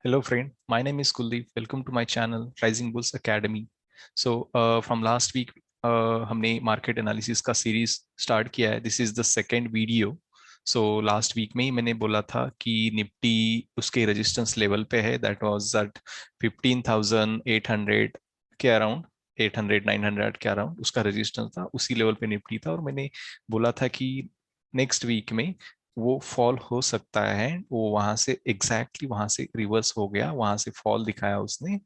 Hello friend, my name is Kuldeep. Welcome to my channel Rising Bulls Academy. From last week हमने market analysis का series start किया है. This is the second video. Last week में ही मैंने बोला था कि निफ्टी उसके रेजिस्टेंस लेवल पे है. दैट वाज एट 15,800 के अराउंड. 800 900 के अराउंड उसका रेजिस्टेंस था. उसी लेवल पे निफ्टी था और मैंने बोला था कि नेक्स्ट वीक में वो फॉल हो सकता है. वो वहां से वहां से रिवर्स हो गया, वहां से फॉल दिखाया उसने.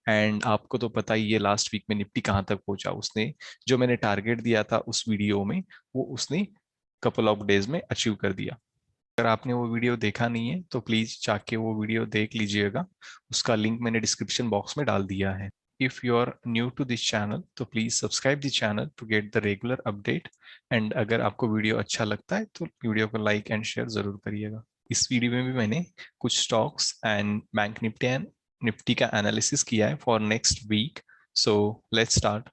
एंड आपको तो पता ही है लास्ट वीक में निफ्टी कहाँ तक पहुंचा. उसने जो मैंने टारगेट दिया था उस वीडियो में, वो उसने कपल ऑफ डेज में अचीव कर दिया. अगर आपने वो वीडियो देखा नहीं है तो प्लीज जाके वो वीडियो देख लीजिएगा. उसका लिंक मैंने डिस्क्रिप्शन बॉक्स में डाल दिया है. If you are new to this channel तो please subscribe the channel to get the regular update. And अगर आपको वीडियो अच्छा लगता है तो वीडियो को लाइक एंड शेयर जरूर करिएगा. इस वीडियो में भी मैंने कुछ stocks and bank Nifty and Nifty का एनालिसिस किया है for next week. So let's start.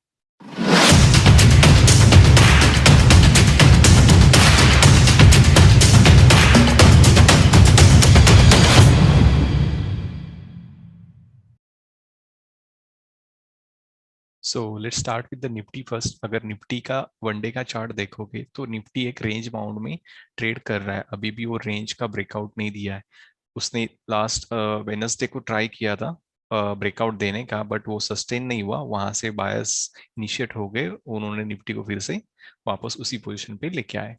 Let's start with the Nifty first. अगर निफ्टी का वनडे का चार्ट देखोगे तो निफ्टी एक रेंज बाउंड में ट्रेड कर रहा है. अभी भी वो रेंज का ब्रेकआउट नहीं दिया है. उसने लास्ट वेनसडे को ट्राई किया था ब्रेकआउट देने का, बट वो सस्टेन नहीं हुआ. वहां से बायर्स इनिशिएट हो गए, उन्होंने निफ्टी को फिर से वापस उसी पोजीशन पे लेके आए.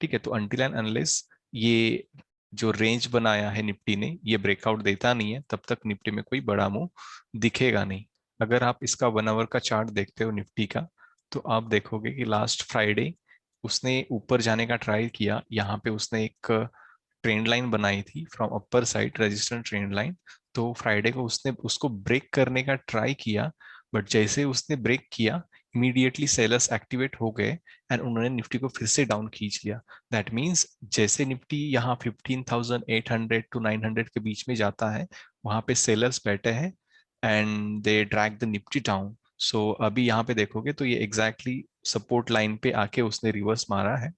ठीक है, तो अनटिल एंड अनलेस ये जो रेंज बनाया है निफ्टी ने ये ब्रेकआउट देता नहीं है, तब तक निफ्टी में कोई बड़ा मूव दिखेगा नहीं. अगर आप इसका 1 आवर का चार्ट देखते हो निफ्टी का, तो आप देखोगे कि लास्ट फ्राइडे उसने ऊपर जाने का ट्राई किया. यहाँ पे उसने एक ट्रेंड लाइन बनाई थी from upper side, resistant trend line. तो फ्राइडे को उसने उसको ब्रेक करने का ट्राई किया, बट जैसे उसने ब्रेक किया इमीडिएटली सेलर्स एक्टिवेट हो गए एंड उन्होंने निफ्टी को फिर से डाउन खींच लिया. दैट मीन्स जैसे निफ्टी यहाँ 15,800 टू 900 के बीच में जाता है, वहां पे सेलर्स बैठे हैं and they drag the Nifty down. अभी यहाँ पे देखोगे तो ये एग्जैक्टली सपोर्ट लाइन पे आके उसने रिवर्स मारा है,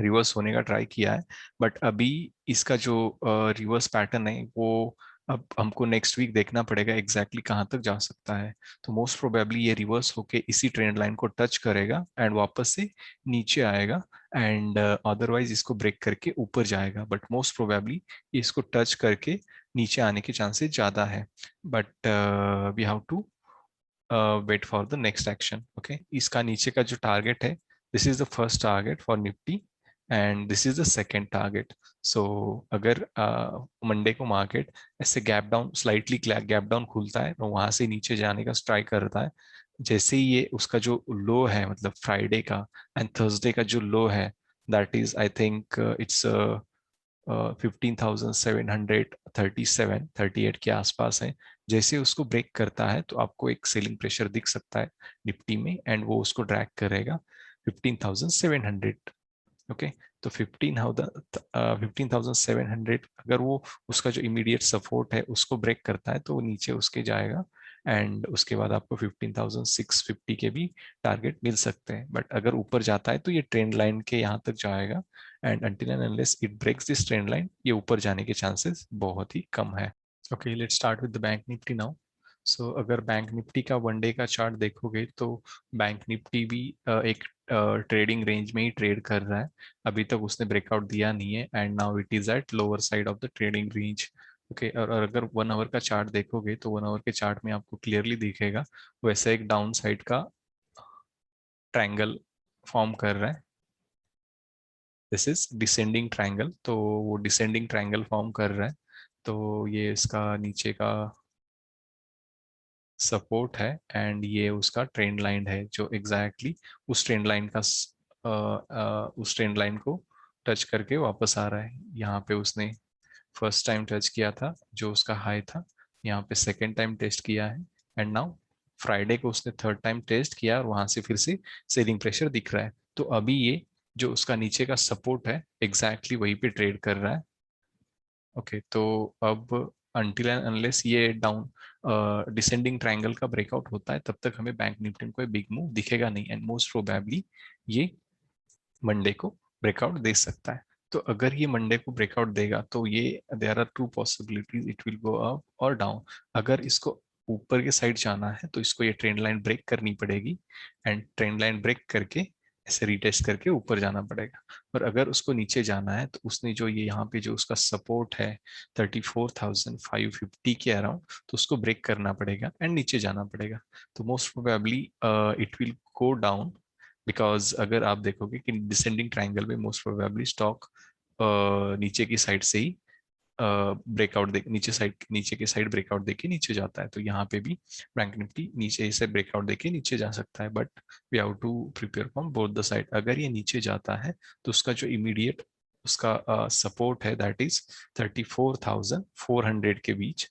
रिवर्स होने का ट्राई किया है. बट अभी इसका जो रिवर्स पैटर्न है वो अब हमको नेक्स्ट वीक देखना पड़ेगा एग्जैक्टली कहाँ तक जा सकता है. तो मोस्ट प्रोबेबली ये रिवर्स होके इसी ट्रेंड लाइन को टच करेगा एंड वापस से नीचे आएगा. एंड अदरवाइज इसको ब्रेक करके ऊपर जाएगा, बट मोस्ट प्रोबेबली इसको टच करके नीचे आने के चांसेस ज़्यादा है. But we have to wait for the next action. Okay, इसका नीचे का जो टारगेट है, this is the first target for Nifty and this is the second target. So अगर मंडे को मार्केट ऐसे gap down, slightly gap down खुलता है तो वहां से नीचे जाने का ट्राई करता है. जैसे ही ये उसका जो लो है, मतलब फ्राइडे का एंड थर्सडे का जो लो है, that is I think it's 15,737 38 के आसपास है. जैसे उसको ब्रेक करता है तो आपको एक सेलिंग प्रेशर दिख सकता है निफ्टी में एंड वो उसको ड्रैग करेगा 15,700. ओके, तो 15,700 अगर वो उसका जो इमीडिएट सपोर्ट है उसको ब्रेक करता है तो वो नीचे उसके जाएगा एंड उसके बाद आपको 15,650 के भी टारगेट मिल सकते हैं. बट अगर ऊपर जाता है तो ये ट्रेंड लाइन के यहाँ तक जाएगा and until and unless it breaks this trend line ये ऊपर जाने के चांसेस बहुत ही कम है. Okay, let's start with the bank Nifty now. अगर बैंक निफ्टी का वनडे का चार्ट देखोगे तो बैंक निफ्टी भी एक ट्रेडिंग रेंज में ही ट्रेड कर रहा है. अभी तक उसने ब्रेकआउट दिया नहीं है and now it is at lower side of the trading range. Okay, और अगर 1 आवर का चार्ट देखोगे तो 1 आवर के चार्ट में आपको क्लियरली दिखेगा वैसे एक डाउन साइड का ट्रायंगल फॉर्म कर रहा है. दिस इज डिसेंडिंग ट्रायंगल, तो वो डिसेंडिंग ट्रायंगल फॉर्म कर रहा है. तो ये इसका नीचे का सपोर्ट है एंड ये उसका ट्रेंड लाइन है जो एग्जैक्टली उस ट्रेंड लाइन का उस ट्रेंड लाइन को टच करके वापस आ रहा है. यहाँ पे उसने फर्स्ट टाइम टच किया था जो उसका हाई था, यहाँ पे सेकेंड टाइम टेस्ट किया है एंड नाउ फ्राइडे को उसने थर्ड टाइम टेस्ट किया और वहां से फिर से सेलिंग प्रेशर दिख रहा है. तो अभी ये जो उसका नीचे का सपोर्ट है एग्जैक्टली वहीं पे ट्रेड कर रहा है. ओके, तो अब अनटिल एंड अनलेस ये डाउन डिसेंडिंग ट्रायंगल का ब्रेकआउट होता है तब तक हमें बैंक निफ्टी में कोई बिग मूव दिखेगा नहीं एंड मोस्ट प्रोबेबली ये मंडे को ब्रेकआउट दे सकता है. तो अगर ये मंडे को ब्रेकआउट देगा तो ये there are two possibilities, it will go up और डाउन। अगर इसको ऊपर के साइड जाना है तो इसको ये ट्रेंड लाइन ब्रेक करनी पड़ेगी, एंड ट्रेंड लाइन ब्रेक करके ऐसे रीटेस्ट करके ऊपर जाना पड़ेगा। और अगर उसको नीचे जाना है तो उसने जो ये यहाँ पे जो उसका सपोर्ट है 34,550 के अराउंड, तो उसको ब्रेक करना पड़ेगा एंड नीचे जाना पड़ेगा। तो most probably it will go down, because अगर आप देखोगे कि डिसेंडिंग ट्राइंगल में मोस्ट प्रोबेबली स्टॉक नीचे की साइड से ही ब्रेकआउट दे, नीचे के साइड ब्रेकआउट देके नीचे जाता है। तो यहाँ पे भी बैंक निफ्टी नीचे से ब्रेकआउट देके नीचे जा सकता है, but we have to prepare from both the side. अगर ये नीचे जाता है तो उसका जो इमीडिएट उसका सपोर्ट है दैट इज 34,400 के बीच,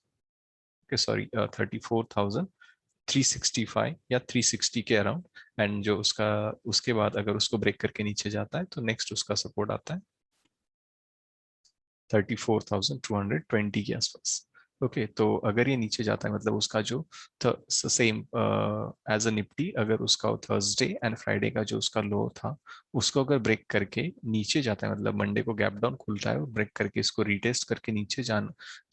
सॉरी 34,365 या 360 के अराउंड। एंड जो उसका उसके बाद अगर उसको ब्रेक करके नीचे जाता है तो नेक्स्ट उसका सपोर्ट आता है 34,220 के आसपास। ओके, तो अगर ये नीचे जाता है मतलब उसका जो सेम एज अ निफ्टी, अगर उसका थर्सडे एंड फ्राइडे का जो उसका लो था उसको अगर ब्रेक करके नीचे जाता है, मतलब मंडे को गैप डाउन खुलता है और ब्रेक करके इसको रीटेस्ट करके नीचे जा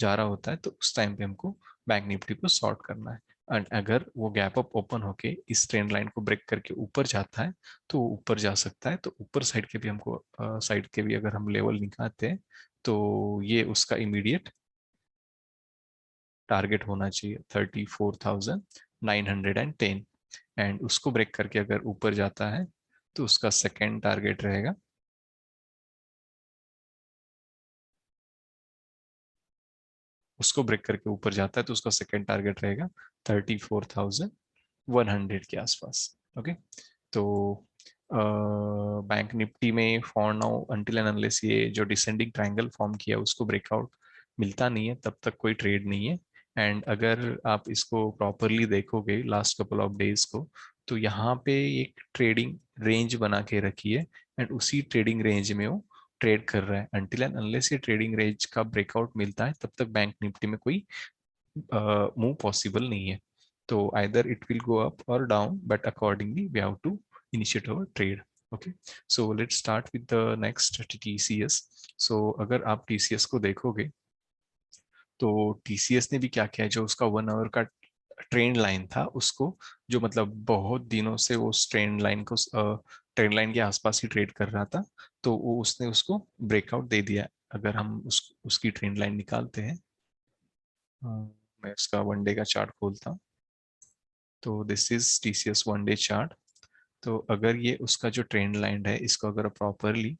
रहा होता है, तो उस टाइम पे हमको बैंक निफ्टी को शॉर्ट करना है। एंड अगर वो गैप अप ओपन होके इस ट्रेंड लाइन को ब्रेक करके ऊपर जाता है तो ऊपर जा सकता है। तो ऊपर साइड के भी हमको साइड के भी अगर हम लेवल निकालते हैं तो ये उसका इमीडिएट टारगेट होना चाहिए 34,910। एंड उसको ब्रेक करके अगर ऊपर जाता है तो उसका सेकेंड टारगेट रहेगा, उसको ब्रेक करके ऊपर जाता है तो उसका सेकेंड टारगेट रहेगा 34,100 के आसपास। ओके, तो बैंक निफ्टी में for now until and unless ये जो डिसेंडिंग ट्रायंगल फॉर्म किया उसको ब्रेकआउट मिलता नहीं है तब तक कोई ट्रेड नहीं है। एंड अगर आप इसको प्रॉपरली देखोगे लास्ट कपल ऑफ डेज को, तो यहाँ पे एक ट्रेडिंग रेंज बना के रखी है एंड उसी ट्रेडिंग रेंज में वो ट्रेड कर रहा है। अंटिल एंड अनलेस ये ट्रेडिंग रेंज का ब्रेकआउट मिलता है तब तक बैंक निफ्टी में कोई मूव पॉसिबल नहीं है। तो either it will go up और down, but accordingly we have to initiate our trade. Okay, so let's start with the next TCS. So अगर आप टीसीएस को देखोगे तो टीसीएस ने भी क्या किया है, जो उसका 1 आवर का ट्रेंड लाइन था उसको, जो मतलब बहुत दिनों से वो ट्रेंड लाइन के आसपास ही ट्रेड कर रहा था, तो वो उसने उसको ब्रेकआउट दे दिया। अगर हम उसकी ट्रेंड लाइन निकालते हैं, अ, मैं उसका 1 डे का चार्ट खोलता हूँ। तो this is TCS 1 day chart. तो अगर ये उसका जो ट्रेंड लाइन है इसको अगर प्रॉपरली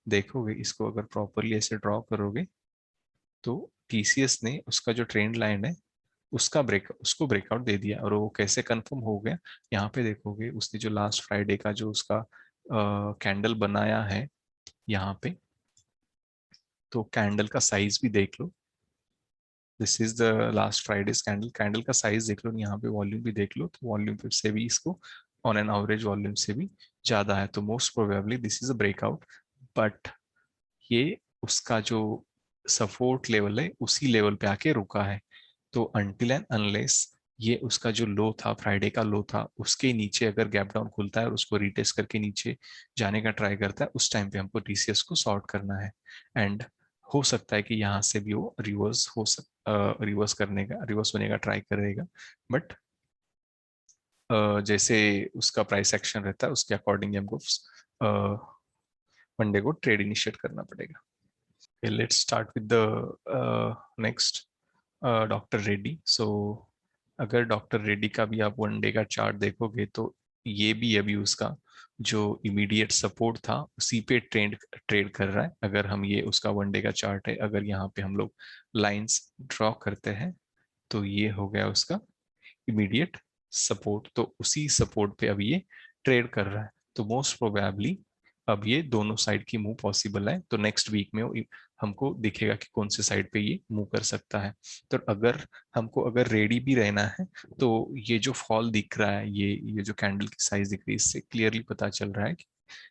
देखोगे, इसको अगर प्रॉपरली ऐसे ड्रॉ करोगे, तो टीसीएस ने उसका जो ट्रेंड लाइन है उसको ब्रेकआउट दे दिया। और वो कैसे कंफर्म हो गया, यहाँ पे देखोगे उसने जो लास्ट फ्राइडे का जो उसका कैंडल बनाया है यहाँ पे, तो कैंडल का साइज भी देख लो। This is the last Friday's candle, candle का साइज देख लो, यहाँ पे वॉल्यूम भी देख लो, तो वॉल्यूम से भी इसको ऑन एन एवरेज वॉल्यूम से भी ज्यादा है, तो most probably this is a breakout. But ये उसका जो सपोर्ट लेवल है उसी लेवल पे आके रुका है। तो अनटिल एंड अनलेस ये उसका जो लो था, फ्राइडे का लो था, उसके नीचे अगर गैप डाउन खुलता है और उसको रिटेस्ट करके नीचे जाने का ट्राई करता है, उस टाइम पे हमको टीसीएस को सॉर्ट करना है। एंड हो सकता है कि यहाँ से भी वो रिवर्स होने का ट्राई करेगा। बट जैसे उसका प्राइस एक्शन रहता है उसके अकॉर्डिंग हमको मंडे को ट्रेड इनिशिएट करना पड़ेगा। Let's start with the next, doctor Reddy. So अगर डॉक्टर रेड्डी का भी आप 1 डे का चार्ट देखोगे तो ये भी अभी उसका जो इमीडिएट सपोर्ट था उसी पे ट्रेंड ट्रेड कर रहा है। अगर हम ये उसका 1 डे का चार्ट है, अगर यहाँ पे हम लोग लाइंस ड्रॉ करते हैं तो ये हो गया उसका इमीडिएट सपोर्ट, तो उसी सपोर्ट पे अभी ये ट्रेड कर रहा है। तो मोस्ट प्रोबेबली अब ये दोनों साइड की मूव पॉसिबल है, तो नेक्स्ट वीक में हमको दिखेगा कि कौन से साइड पे ये मूव कर सकता है। तो अगर हमको अगर रेडी भी रहना है तो ये जो फॉल दिख रहा है, ये जो कैंडल की साइज दिख रही है, इससे क्लियरली पता चल रहा है कि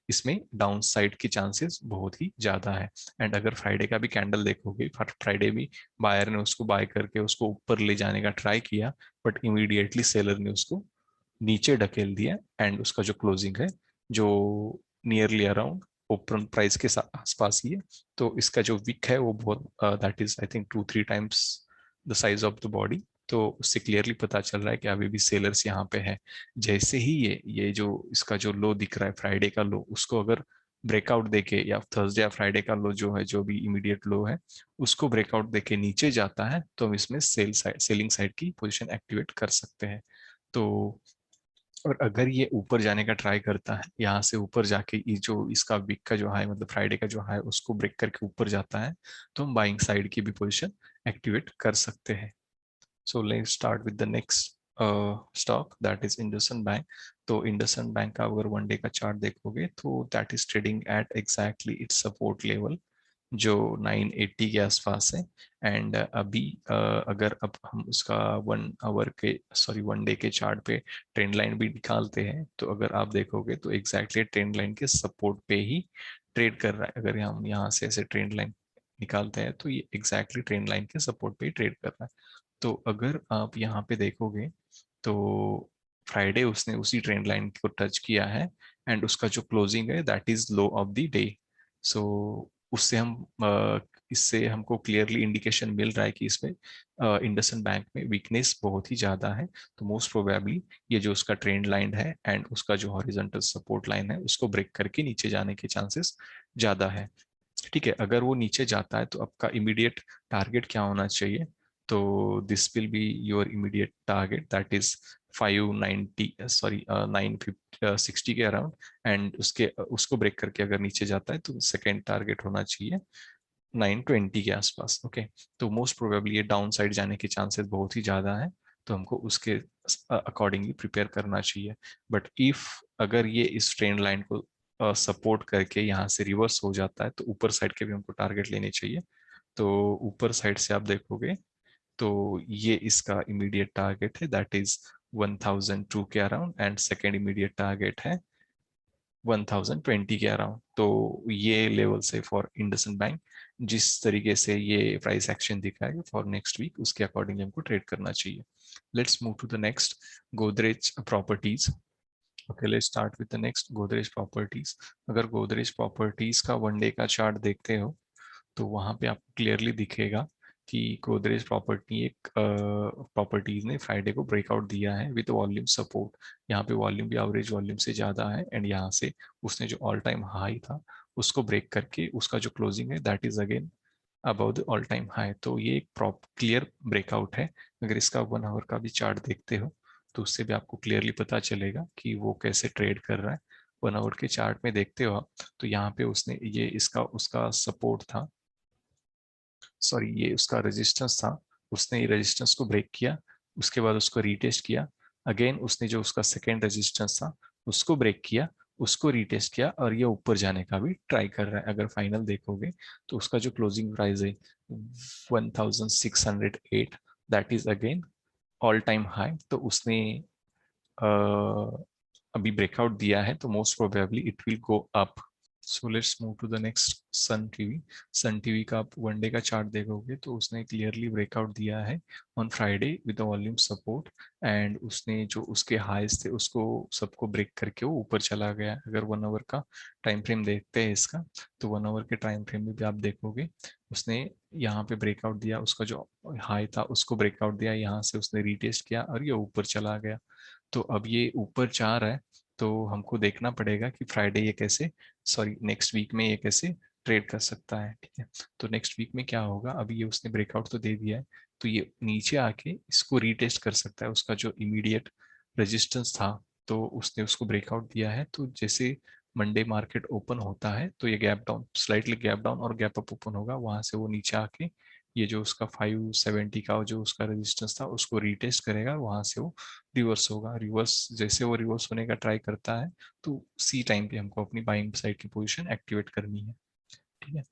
इसमें डाउन साइड के चांसेस बहुत ही ज्यादा है। एंड अगर फ्राइडे का भी कैंडल देखोगे, फ्राइडे भी बायर ने उसको बाय करके उसको ऊपर ले जाने का ट्राई किया, बट इमीडिएटली सेलर ने उसको नीचे ढकेल दिया। एंड उसका जो क्लोजिंग है जो नियरली अराउंड ओपन प्राइस के आसपास ही है। तो इसका जो विक है वो बहुत that is I think 2-3 times the size of the body. तो उससे क्लियरली पता चल रहा है कि अभी भी सेलर्स यहाँ पे है। जैसे ही ये जो इसका जो लो दिख रहा है फ्राइडे का लो, उसको अगर ब्रेकआउट देके या थर्सडे या फ्राइडे का लो जो है, जो भी इमीडिएट लो है, उसको ब्रेकआउट देके नीचे जाता है तो हम इसमें सेलिंग साइड की पोजीशन एक्टिवेट कर सकते हैं। तो और अगर ये ऊपर जाने का ट्राई करता है, यहाँ से ऊपर जाके ये जो इसका वीक का जो हाई मतलब फ्राइडे का जो हाई उसको ब्रेक करके ऊपर जाता है, तो हम बाइंग साइड की भी पोजीशन एक्टिवेट कर सकते हैं। सो let's start with the next stock that is IndusInd bank. तो इंडसइंड बैंक का अगर वन डे का चार्ट देखोगे तो that is trading at exactly it's support level जो 980 के आसपास है। एंड अभी अगर अब हम उसका 1 आवर के सॉरी 1 डे के चार्ट पे ट्रेंड लाइन भी निकालते हैं, तो अगर आप देखोगे तो एग्जैक्टली ट्रेंड लाइन के सपोर्ट पे ही ट्रेड कर रहा है। अगर हम यहाँ से ऐसे ट्रेंड लाइन निकालते हैं तो ये एग्जैक्टली ट्रेंड लाइन के सपोर्ट पे ही ट्रेड कर रहा है। तो अगर आप यहाँ पे देखोगे तो फ्राइडे उसने उसी ट्रेंड लाइन को टच किया है एंड उसका जो क्लोजिंग है that is low of the day. So उससे हम इससे हमको क्लियरली इंडिकेशन मिल रहा है कि इसमें इंडसइंड बैंक में वीकनेस बहुत ही ज़्यादा है। तो मोस्ट प्रोबेबली ये जो उसका ट्रेंड लाइन है एंड उसका जो हॉरिजॉन्टल सपोर्ट लाइन है उसको ब्रेक करके नीचे जाने के चांसेस ज़्यादा है। ठीक है, अगर वो नीचे जाता है तो आपका इमीडिएट टारगेट क्या होना चाहिए? तो this will be your immediate target that is 590 sorry 960 के अराउंड। एंड उसके उसको ब्रेक करके अगर नीचे जाता है तो सेकेंड टारगेट होना चाहिए 920 के आसपास। ओके, तो मोस्ट प्रोबेबली ये डाउन साइड जाने के चांसेस बहुत ही ज़्यादा है, तो हमको उसके अकॉर्डिंगली प्रिपेयर करना चाहिए। बट इफ अगर ये इस ट्रेंड लाइन को सपोर्ट करके यहाँ से रिवर्स हो जाता है तो ऊपर साइड के भी हमको टारगेट लेने चाहिए। तो ऊपर साइड से आप देखोगे तो ये इसका इमीडिएट टारगेट है दैट इज 1002 के around and second immediate target है 1020 के अराउंड। तो ये लेवल से फॉर इंडसइंड बैंक जिस तरीके से ये प्राइस एक्शन दिखाएगा फॉर नेक्स्ट वीक उसके अकॉर्डिंग हमको ट्रेड करना चाहिए। Let's move to the next, Godrej properties. Okay, let's start with the next Godrej properties. अगर गोदरेज प्रॉपर्टीज का वन डे का चार्ट देखते हो तो वहां पे आपको क्लियरली दिखेगा कि गोदरेज प्रॉपर्टी एक प्रॉपर्टीज ने फ्राइडे को ब्रेकआउट दिया है विद वॉल्यूम सपोर्ट। यहाँ पे वॉल्यूम भी एवरेज वॉल्यूम से ज़्यादा है एंड यहाँ से उसने जो ऑल टाइम हाई था उसको ब्रेक करके उसका जो क्लोजिंग है that is again about the all time high. तो ये एक प्रॉप क्लियर ब्रेकआउट है। अगर इसका 1 आवर का भी चार्ट देखते हो तो उससे भी आपको क्लियरली पता चलेगा कि वो कैसे ट्रेड कर रहा है। 1 आवर के चार्ट में देखते हो आप तो यहाँ पे उसने ये इसका उसका सपोर्ट था, सॉरी ये उसका रेजिस्टेंस था, उसने ये रेजिस्टेंस को ब्रेक किया, उसके बाद उसको रीटेस्ट किया, अगेन उसने जो उसका सेकेंड रेजिस्टेंस था उसको ब्रेक किया, उसको रीटेस्ट किया और ये ऊपर जाने का भी ट्राई कर रहा है। अगर फाइनल देखोगे तो उसका जो क्लोजिंग प्राइस है 1608 that is again all time high. तो उसने अभी ब्रेकआउट दिया है तो most probably it will go up. So let's move to the next, Sun TV. Sun TV का आप वन डे का चार्ट देखोगे तो उसने क्लियरली ब्रेकआउट दिया है on Friday with volume support and उसने जो उसके हाईज थे उसको सबको ब्रेक करके वो ऊपर चला गया। अगर 1 आवर का टाइम फ्रेम देखते हैं इसका तो 1 आवर के टाइम फ्रेम में भी आप देखोगे उसने यहाँ पे ब्रेकआउट दिया, उसका जो हाई था उसको ब्रेकआउट दिया, यहाँ से उसने रीटेस्ट किया और ये ऊपर चला गया। तो अब ये ऊपर जा रहा है तो हमको देखना पड़ेगा कि फ्राइडे ये कैसे सॉरी नेक्स्ट वीक में ये कैसे ट्रेड कर सकता है। ठीक है, तो नेक्स्ट वीक में क्या होगा, अभी ये उसने ब्रेकआउट तो दे दिया है तो ये नीचे आके इसको रीटेस्ट कर सकता है। उसका जो इमीडिएट रेजिस्टेंस था तो उसने उसको ब्रेकआउट दिया है, तो जैसे मंडे मार्केट ओपन होता है तो ये gap down slightly gap down और गैप अप ओपन होगा, वहां से वो नीचे आके ये जो उसका 570 का जो उसका रेजिस्टेंस था उसको रीटेस्ट करेगा, वहां से वो रिवर्स होगा। रिवर्स जैसे वो रिवर्स होने का ट्राई करता है तो सी टाइम पे हमको अपनी बाइंग साइड की पोजीशन एक्टिवेट करनी है। ठीक है,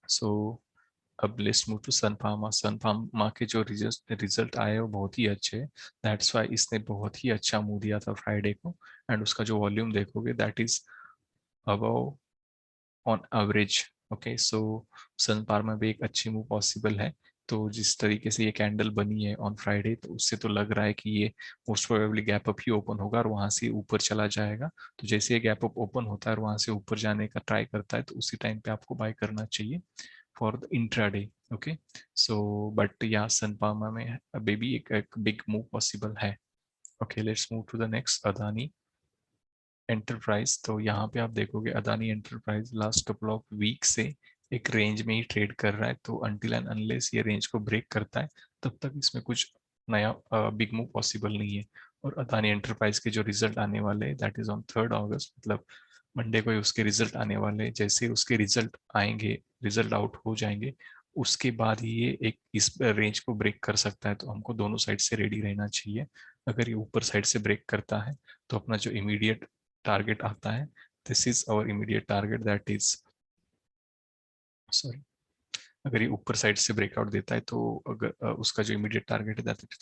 सो अब let's move to Sun Pharma. Sun Pharma के जो रिजल्ट आए वो बहुत ही अच्छे हैं, दैट्स वाई इसने बहुत ही अच्छा मूव दिया था फ्राइडे को। एंड उसका जो वॉल्यूम देखोगे that is above on average. Okay, so Sun Pharma में भी एक अच्छी मूव पॉसिबल है तो जिस तरीके से ये कैंडल बनी है ऑन फ्राइडे, तो उससे तो लग रहा है कि ये मोस्ट प्रोबेबली गैप अप ही ओपन होगा और वहां से ऊपर चला जाएगा। तो जैसे ये गैप अप ओपन होता है और वहां से ऊपर जाने का ट्राई करता है, तो उसी टाइम पे आपको बाय करना चाहिए for the intraday. Okay, so but या सनफार्मा में अभी भी एक बिग मूव पॉसिबल है। Okay, let's move to the next, Adani enterprise. तो यहाँ पे आप देखोगे Adani enterprise last couple of week से एक रेंज में ही ट्रेड कर रहा है। तो अनटिल एंड अनलेस ये रेंज को ब्रेक करता है, तब तक इसमें कुछ नया बिग मूव पॉसिबल नहीं है। और अदानी एंटरप्राइज के जो रिजल्ट आने वाले हैं, दैट इज ऑन 3 अगस्त, मतलब मंडे को ही उसके रिजल्ट आने वाले हैं। जैसे ही उसके रिजल्ट आएंगे, रिजल्ट आउट हो जाएंगे, उसके बाद ही ये एक इस रेंज को ब्रेक कर सकता है। तो हमको दोनों साइड से रेडी रहना चाहिए। अगर ये ऊपर साइड से ब्रेक करता है, तो अपना जो इमीडिएट टारगेट आता है, this is our immediate target, that is, sorry, अगर ये ऊपर साइड से ब्रेकआउट देता है, तो अगर उसका जो इमीडिएट टारगेट है दैट इज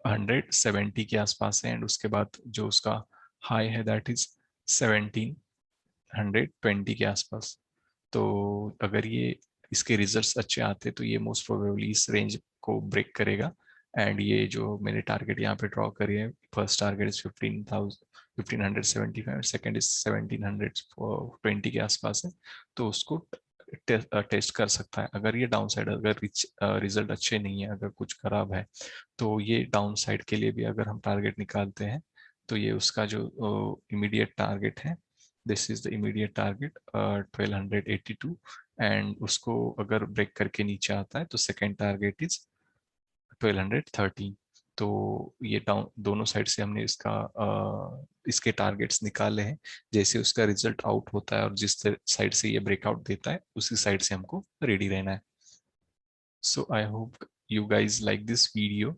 1570 के आसपास है। एंड उसके बाद जो उसका हाई है दैट इज 1720 के आसपास। तो अगर ये इसके रिजल्ट्स अच्छे आते, तो ये मोस्ट प्रोबेबली इस रेंज को ब्रेक करेगा। एंड ये जो मैंने टारगेट यहाँ पे ड्रॉ करी है, first target is 15,1575, second is 1720 के आसपास है। तो उसको टेस्ट कर सकता है। अगर ये डाउन साइड, अगर रिजल्ट अच्छे नहीं है, अगर कुछ खराब है, तो ये डाउन साइड के लिए भी अगर हम टारगेट निकालते हैं, तो ये उसका जो इमीडिएट टारगेट है, this is the immediate target 1282। And उसको अगर ब्रेक करके नीचे आता है, तो सेकेंड टारगेट इज 1213। तो ये डाउन दोनों साइड से हमने इसके टारगेट्स निकाले हैं। जैसे उसका रिजल्ट आउट होता है और जिस साइड से ये ब्रेकआउट देता है, उसी साइड से हमको रेडी रहना है। So I hope you guys like this video.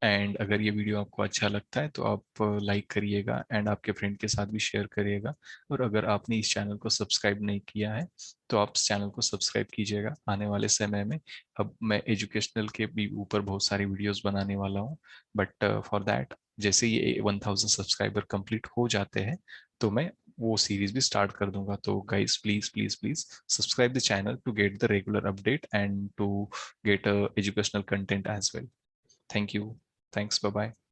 And अगर ये वीडियो आपको अच्छा लगता है, तो आप लाइक करिएगा एंड आपके फ्रेंड के साथ भी शेयर करिएगा। और अगर आपने इस चैनल को सब्सक्राइब नहीं किया है, तो आप इस चैनल को सब्सक्राइब कीजिएगा। आने वाले समय में अब मैं एजुकेशनल के भी ऊपर बहुत सारी वीडियोस बनाने वाला हूँ। बट फॉर दैट, जैसे ये 1000 सब्सक्राइबर कंप्लीट हो जाते हैं, तो मैं वो सीरीज भी स्टार्ट कर दूंगा। तो guys please please please subscribe the channel to get the regular update and to get educational content as well. Thank you. Thanks. Bye bye.